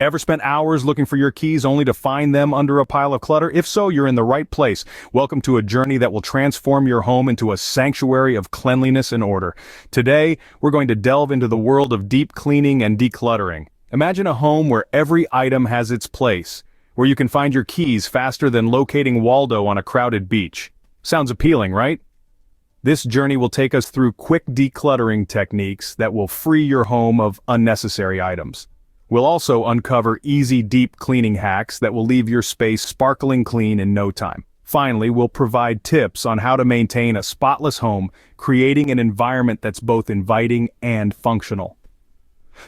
Ever spent hours looking for your keys only to find them under a pile of clutter? If so, you're in the right place. Welcome to a journey that will transform your home into a sanctuary of cleanliness and order. Today, we're going to delve into the world of deep cleaning and decluttering. Imagine a home where every item has its place, where you can find your keys faster than locating Waldo on a crowded beach. Sounds appealing, right? This journey will take us through quick decluttering techniques that will free your home of unnecessary items. We'll also uncover easy deep cleaning hacks that will leave your space sparkling clean in no time. Finally, we'll provide tips on how to maintain a spotless home, creating an environment that's both inviting and functional.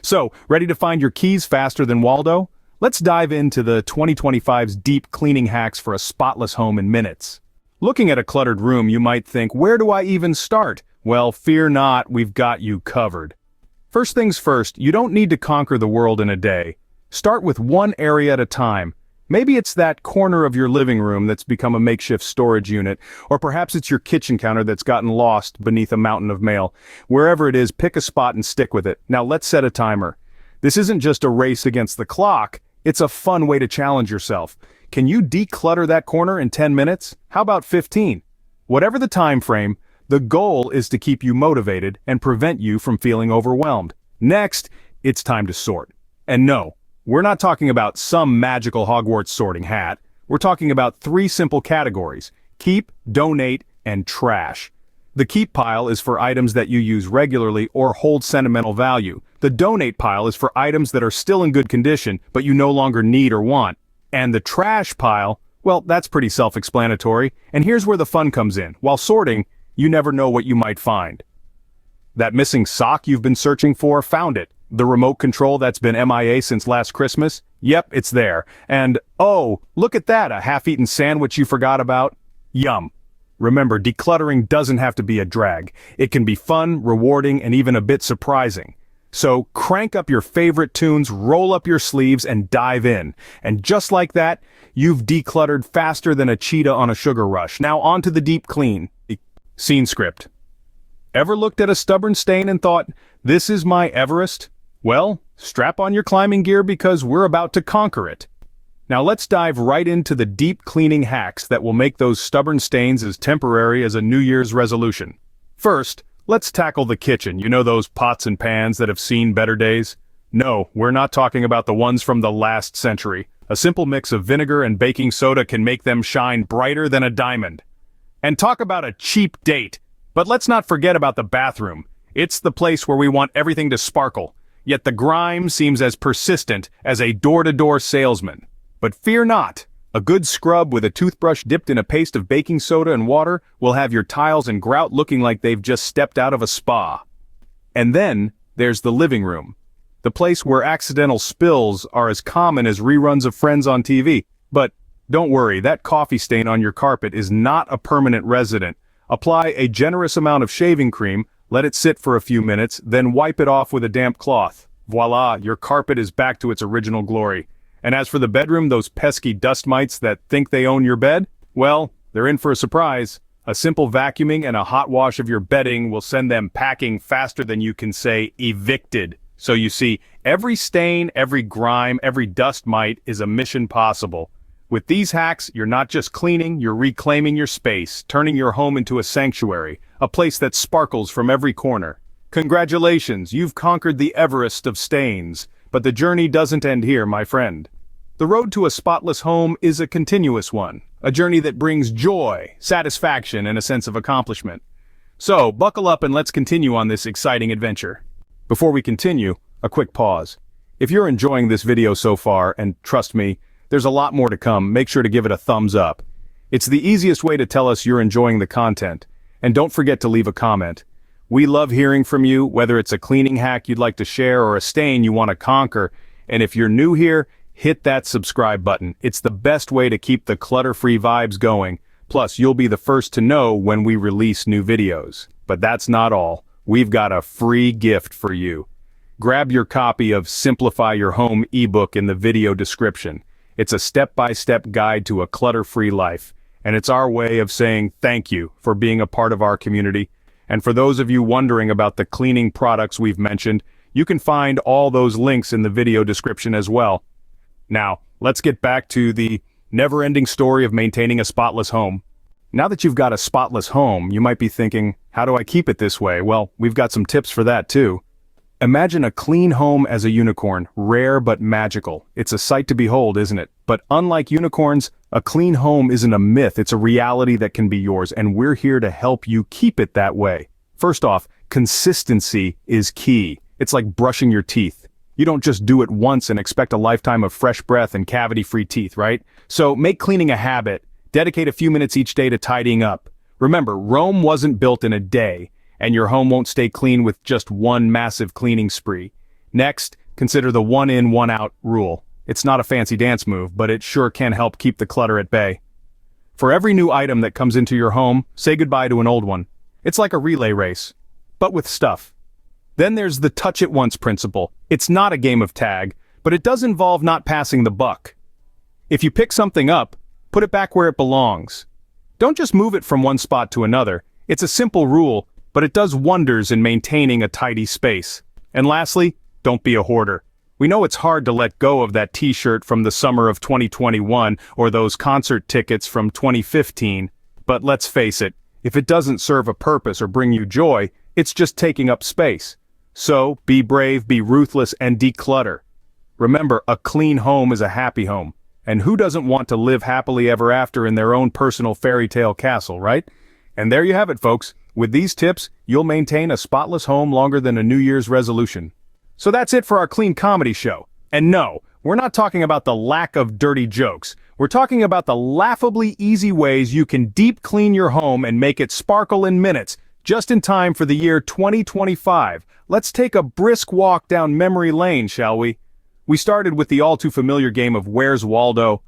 So, ready to find your keys faster than Waldo? Let's dive into the 2025's deep cleaning hacks for a spotless home in minutes. Looking at a cluttered room, you might think, where do I even start? Well, fear not, we've got you covered. First things first, you don't need to conquer the world in a day. Start with one area at a time. Maybe it's that corner of your living room that's become a makeshift storage unit, or perhaps it's your kitchen counter that's gotten lost beneath a mountain of mail. Wherever it is, pick a spot and stick with it. Now let's set a timer. This isn't just a race against the clock, it's a fun way to challenge yourself. Can you declutter that corner in 10 minutes? How about 15? Whatever the time frame, the goal is to keep you motivated and prevent you from feeling overwhelmed. Next, it's time to sort. And no, we're not talking about some magical Hogwarts sorting hat. We're talking about 3 simple categories: keep, donate, and trash. The keep pile is for items that you use regularly or hold sentimental value. The donate pile is for items that are still in good condition, but you no longer need or want. And the trash pile, well, that's pretty self-explanatory. And here's where the fun comes in. While sorting, you never know what you might find. That missing sock you've been searching for, found it. The remote control that's been MIA since last Christmas? Yep, it's there. And, oh, look at that, a half-eaten sandwich you forgot about? Yum. Remember, decluttering doesn't have to be a drag. It can be fun, rewarding, and even a bit surprising. So crank up your favorite tunes, roll up your sleeves, and dive in. And just like that, you've decluttered faster than a cheetah on a sugar rush. Now on to the deep clean. Scene script. Ever looked at a stubborn stain and thought, this is my Everest? Well, strap on your climbing gear because we're about to conquer it. Now let's dive right into the deep cleaning hacks that will make those stubborn stains as temporary as a New Year's resolution. First, let's tackle the kitchen. You know those pots and pans that have seen better days? No, we're not talking about the ones from the last century. A simple mix of vinegar and baking soda can make them shine brighter than a diamond. And talk about a cheap date. But let's not forget about the bathroom. It's the place where we want everything to sparkle. Yet the grime seems as persistent as a door-to-door salesman. But fear not. A good scrub with a toothbrush dipped in a paste of baking soda and water will have your tiles and grout looking like they've just stepped out of a spa. And then there's the living room. The place where accidental spills are as common as reruns of Friends on TV. But don't worry, that coffee stain on your carpet is not a permanent resident. Apply a generous amount of shaving cream, let it sit for a few minutes, then wipe it off with a damp cloth. Voila, your carpet is back to its original glory. And as for the bedroom, those pesky dust mites that think they own your bed, well, they're in for a surprise. A simple vacuuming and a hot wash of your bedding will send them packing faster than you can say evicted. So you see, every stain, every grime, every dust mite is a mission possible. With these hacks, you're not just cleaning, you're reclaiming your space, turning your home into a sanctuary, a place that sparkles from every corner. Congratulations, you've conquered the Everest of stains. But the journey doesn't end here, my friend. The road to a spotless home is a continuous one, a journey that brings joy, satisfaction, and a sense of accomplishment. So, buckle up and let's continue on this exciting adventure. Before we continue, a quick pause. If you're enjoying this video so far, and trust me, there's a lot more to come, make sure to give it a thumbs up. It's the easiest way to tell us you're enjoying the content. And don't forget to leave a comment. We love hearing from you, whether it's a cleaning hack you'd like to share or a stain you want to conquer. And if you're new here, hit that subscribe button. It's the best way to keep the clutter-free vibes going. Plus, you'll be the first to know when we release new videos. But that's not all. We've got a free gift for you. Grab your copy of Simplify Your Home ebook in the video description. It's a step-by-step guide to a clutter-free life. And it's our way of saying thank you for being a part of our community. And for those of you wondering about the cleaning products we've mentioned, you can find all those links in the video description as well. Now, let's get back to the never-ending story of maintaining a spotless home. Now that you've got a spotless home, you might be thinking, how do I keep it this way? Well, we've got some tips for that too. Imagine a clean home as a unicorn, rare but magical. It's a sight to behold, isn't it? But unlike unicorns, a clean home isn't a myth, it's a reality that can be yours, and we're here to help you keep it that way. First off, consistency is key. It's like brushing your teeth. You don't just do it once and expect a lifetime of fresh breath and cavity-free teeth, right? So make cleaning a habit. Dedicate a few minutes each day to tidying up. Remember, Rome wasn't built in a day, and your home won't stay clean with just one massive cleaning spree. Next, consider the one in, one out rule. It's not a fancy dance move, but it sure can help keep the clutter at bay. For every new item that comes into your home, say goodbye to an old one. It's like a relay race, but with stuff. Then there's the touch it once principle. It's not a game of tag, but it does involve not passing the buck. If you pick something up, put it back where it belongs. Don't just move it from one spot to another. It's a simple rule, but it does wonders in maintaining a tidy space. And lastly, don't be a hoarder. We know it's hard to let go of that t-shirt from the summer of 2021 or those concert tickets from 2015, but let's face it, if it doesn't serve a purpose or bring you joy, it's just taking up space. So, be brave, be ruthless, and declutter. Remember, a clean home is a happy home. And who doesn't want to live happily ever after in their own personal fairy tale castle, right? And there you have it, folks. With these tips, you'll maintain a spotless home longer than a New Year's resolution. So that's it for our clean comedy show. And no, we're not talking about the lack of dirty jokes. We're talking about the laughably easy ways you can deep clean your home and make it sparkle in minutes, just in time for the year 2025. Let's take a brisk walk down memory lane, shall we? We started with the all-too-familiar game of Where's Waldo?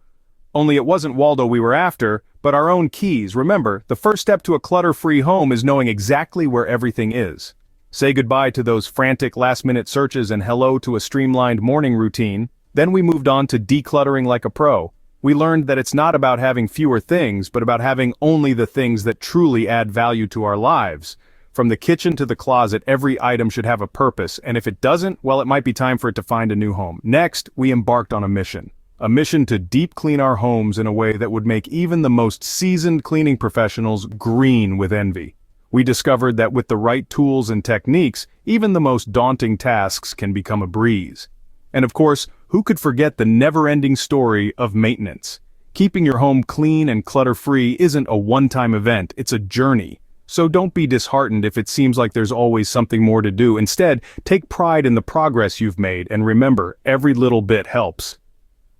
Only it wasn't Waldo we were after, but our own keys. Remember, the first step to a clutter-free home is knowing exactly where everything is. Say goodbye to those frantic last-minute searches and hello to a streamlined morning routine. Then we moved on to decluttering like a pro. We learned that it's not about having fewer things, but about having only the things that truly add value to our lives. From the kitchen to the closet, every item should have a purpose, and if it doesn't, well, it might be time for it to find a new home. Next, we embarked on a mission. A mission to deep clean our homes in a way that would make even the most seasoned cleaning professionals green with envy. We discovered that with the right tools and techniques, even the most daunting tasks can become a breeze. And of course, who could forget the never-ending story of maintenance? Keeping your home clean and clutter-free isn't a one-time event, it's a journey. So don't be disheartened if it seems like there's always something more to do. Instead, take pride in the progress you've made, and remember, every little bit helps.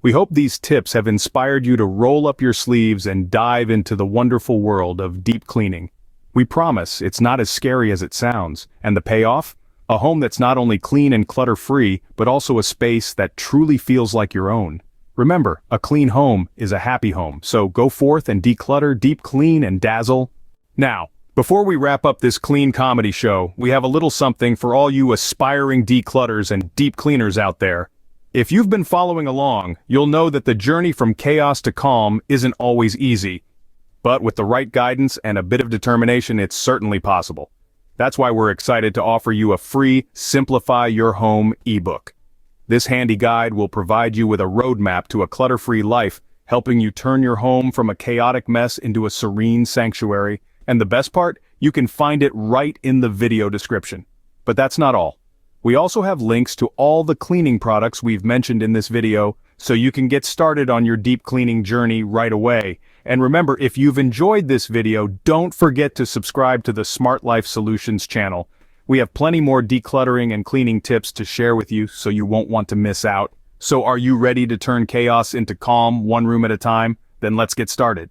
We hope these tips have inspired you to roll up your sleeves and dive into the wonderful world of deep cleaning. We promise it's not as scary as it sounds, and the payoff? A home that's not only clean and clutter-free, but also a space that truly feels like your own. Remember, a clean home is a happy home, so go forth and declutter, deep clean, and dazzle. Now, before we wrap up this clean comedy show, we have a little something for all you aspiring declutters and deep cleaners out there. If you've been following along, you'll know that the journey from chaos to calm isn't always easy. But with the right guidance and a bit of determination, it's certainly possible. That's why we're excited to offer you a free Simplify Your Home ebook. This handy guide will provide you with a roadmap to a clutter-free life, helping you turn your home from a chaotic mess into a serene sanctuary. And the best part, you can find it right in the video description. But that's not all. We also have links to all the cleaning products we've mentioned in this video, so you can get started on your deep cleaning journey right away. And remember, if you've enjoyed this video, don't forget to subscribe to the SmartLife Solutions channel. We have plenty more decluttering and cleaning tips to share with you, so you won't want to miss out. So are you ready to turn chaos into calm, one room at a time? Then let's get started.